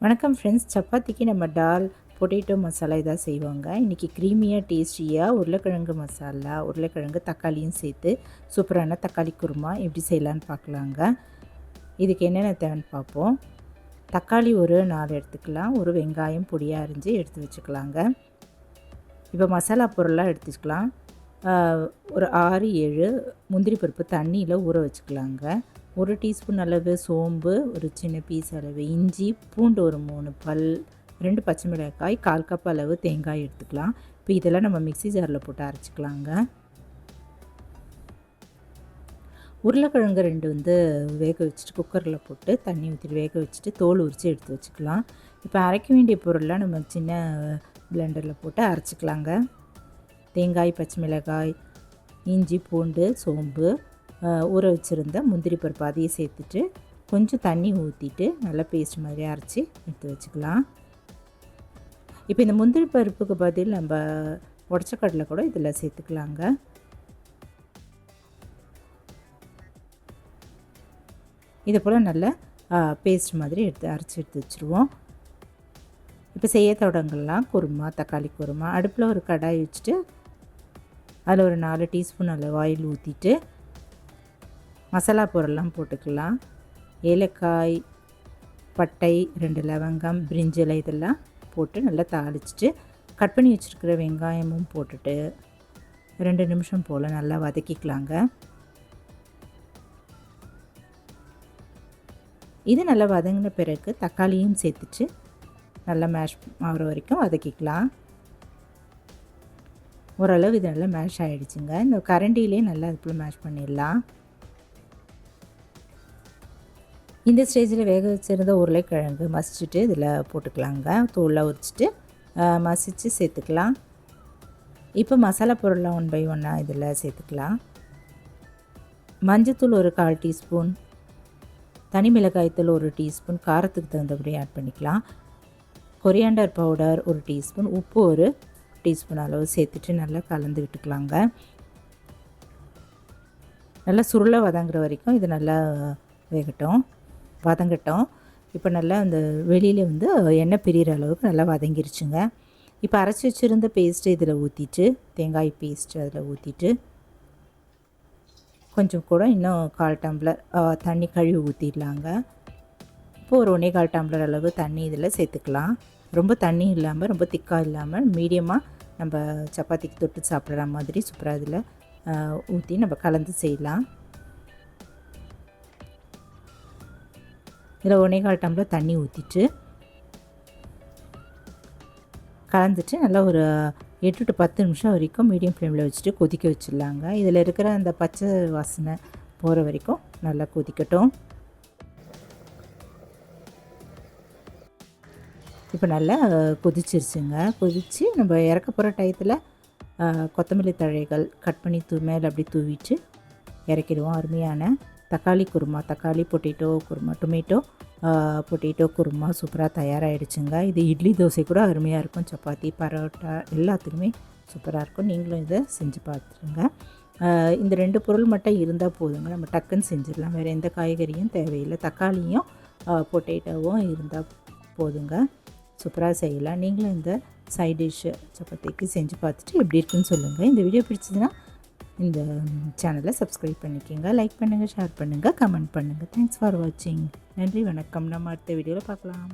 வணக்கம் ஃப்ரெண்ட்ஸ். சப்பாத்திக்கு நம்ம டால் பொட்டேட்டோ மசாலா இதாக செய்வாங்க. இன்றைக்கி க்ரீமியாக டேஸ்டியாக உருளைக்கிழங்கு மசாலா, உருளைக்கிழங்கு தக்காளியும் சேர்த்து சூப்பரான தக்காளி குருமா எப்படி செய்யலான்னு பார்க்கலாங்க. இதுக்கு என்னென்ன தேவைன்னு பார்ப்போம். தக்காளி ஒரு 4 எடுத்துக்கலாம். ஒரு வெங்காயம் பொடியாக அரிஞ்சு எடுத்து வச்சுக்கலாங்க. இப்போ மசாலா பொருளாக எடுத்துக்கலாம். ஒரு 6 7 முந்திரி பருப்பு தண்ணியில் ஊற வச்சுக்கலாங்க. 1 டீஸ்பூன் அளவு சோம்பு, ஒரு சின்ன பீஸ் அளவு இஞ்சி, பூண்டு ஒரு 3 பல், 2 பச்சை மிளகாய், 1/4 கப் அளவு தேங்காய் எடுத்துக்கலாம். இப்போ இதெல்லாம் நம்ம மிக்ஸி ஜாரில் போட்டு அரைச்சிக்கலாங்க. உருளைக்கிழங்கு 2 வேக வச்சுட்டு குக்கரில் போட்டு தண்ணி ஊற்றிட்டு வேக வச்சுட்டு தோல் உரித்து எடுத்து வச்சுக்கலாம். இப்போ அரைக்க வேண்டிய பொருள்லாம் நம்ம சின்ன பிளெண்டரில் போட்டு அரைச்சிக்கலாங்க. தேங்காய், பச்சை மிளகாய், இஞ்சி, பூண்டு, சோம்பு, ஊற வச்சுருந்த முந்திரி பருப்பு அதையும் சேர்த்துட்டு கொஞ்சம் தண்ணி ஊற்றிட்டு நல்லா பேஸ்ட் மாதிரி அரைச்சி எடுத்து வச்சுக்கலாம். இப்போ இந்த முந்திரி பருப்புக்கு பதில் நம்ம உடச்ச கடலை கூட இதில் சேர்த்துக்கலாங்க. இதை போல் நல்லா பேஸ்ட் மாதிரி அரைச்சி எடுத்து வச்சுருவோம். இப்போ செய்ய தொடங்கலாம். குருமா, தக்காளி குருமா. அடுப்பில் ஒரு கடாய் வச்சுட்டு அதில் ஒரு 4 டீஸ்பூன் அளவு ஆயில் ஊற்றிட்டு மசாலா பொருள்லாம் போட்டுக்கலாம். ஏலக்காய், பட்டை, 2 லவங்கம், பிரிஞ்சி இலை இதெல்லாம் போட்டு நல்லா தாளிச்சிட்டு கட் பண்ணி வச்சுருக்கிற வெங்காயமும் போட்டுட்டு 2 நிமிஷம் போல் நல்லா வதக்கிக்கலாங்க. இது நல்லா வதங்கின பிறகு தக்காளியும் சேர்த்துட்டு நல்லா மேஷ் ஆகிற வரைக்கும் வதக்கிக்கலாம். ஓரளவு இது நல்லா மேஷ் ஆகிடுச்சுங்க. இந்த கரண்டிலே நல்லா அதுக்குள்ளே மேஷ் பண்ணிடலாம். இந்த ஸ்டேஜில் வேக வச்சுருந்த உருளைக்கிழங்கு மசிச்சுட்டு இதில் போட்டுக்கலாங்க. தோலை உரிச்சிட்டு மசித்து சேர்த்துக்கலாம். இப்போ மசாலா பொருள்லாம் 1 பை 1 இதில் சேர்த்துக்கலாம். மஞ்சத்தூள் ஒரு 1/4 டீஸ்பூன், தனி மிளகாய்த்தூள் 1 டீஸ்பூன், காரத்துக்கு தகுந்தபடி ஆட் பண்ணிக்கலாம். கொரியாண்டர் பவுடர் 1 டீஸ்பூன், உப்பு 1 டீஸ்பூன் அளவு சேர்த்துட்டு நல்லா கலந்து விட்டுக்கலாங்க. நல்லா சுருளை வதங்குற வரைக்கும் இது நல்லா வதங்கட்டும். இப்போ நல்லா அந்த வெளியில் எண்ணெய் பிரிகிற அளவுக்கு நல்லா வதங்கிருச்சுங்க. இப்போ அரைச்சி வச்சுருந்த பேஸ்ட்டு இதில் ஊற்றிட்டு தேங்காய் பேஸ்ட்டு அதில் ஊற்றிட்டு கொஞ்சம் கூட இன்னும் 1/4 டம்ளர் தண்ணி கழுவி ஊற்றிடலாங்க. இப்போ ஒரு 1 1/4 டம்ளர் அளவு தண்ணி இதில் சேர்த்துக்கலாம். ரொம்ப தண்ணி இல்லாமல் ரொம்ப திக்காக இல்லாமல் மீடியமாக நம்ம சப்பாத்திக்கு தொட்டு சாப்பிட்ற மாதிரி சூப்பராக இதில் ஊற்றி நம்ம கலந்து செய்யலாம். இதில் 1 1/4 டம்ளர் தண்ணி ஊற்றிட்டு கலந்துட்டு நல்லா ஒரு 8 to 10 நிமிஷம் வரைக்கும் மீடியம் ஃப்ளேமில் வச்சுட்டு கொதிக்க வச்சிடலாங்க. இதில் இருக்கிற அந்த பச்சை வாசனை போகிற வரைக்கும் நல்லா கொதிக்கட்டும். இப்போ நல்லா கொதிச்சிருச்சுங்க. கொதித்து நம்ம இறக்க போகிற டயத்தில் கொத்தமல்லி தழைகள் கட் பண்ணி மேலே அப்படி தூவிட்டு இறக்கிடுவோம். அருமையான தக்காளி குருமா, தக்காளி potato kurma, tomato potato kurma சூப்பராக தயாராகிடுச்சுங்க. இது இட்லி தோசை கூட அருமையாக இருக்கும். சப்பாத்தி, பரோட்டா எல்லாத்துக்குமே சூப்பராக இருக்கும். நீங்களும் இதை செஞ்சு பார்த்துருங்க. இந்த 2 பொருள் மட்டும் இருந்தால் போதுங்க. நம்ம டக்குன்னு செஞ்சிடலாம். வேறு எந்த காய்கறியும் தேவையில்லை. தக்காளியும் பொட்டேட்டோவும் இருந்தால் போதுங்க. சூப்பராக செய்யலாம். நீங்களும் இந்த சைட் டிஷ்ஷு சப்பாத்திக்கு செஞ்சு பார்த்துட்டு எப்படி இருக்குன்னு சொல்லுங்கள். இந்த வீடியோ பிடிச்சதுன்னா இந்த சேனலை சப்ஸ்கிரைப் பண்ணிக்கோங்க. லைக் பண்ணுங்கள், ஷேர் பண்ணுங்கள், கமெண்ட் பண்ணுங்கள். தேங்க்ஸ் ஃபார் வாட்சிங். நன்றி, வணக்கம். நம்ம அடுத்த வீடியோவில் பார்க்கலாம்.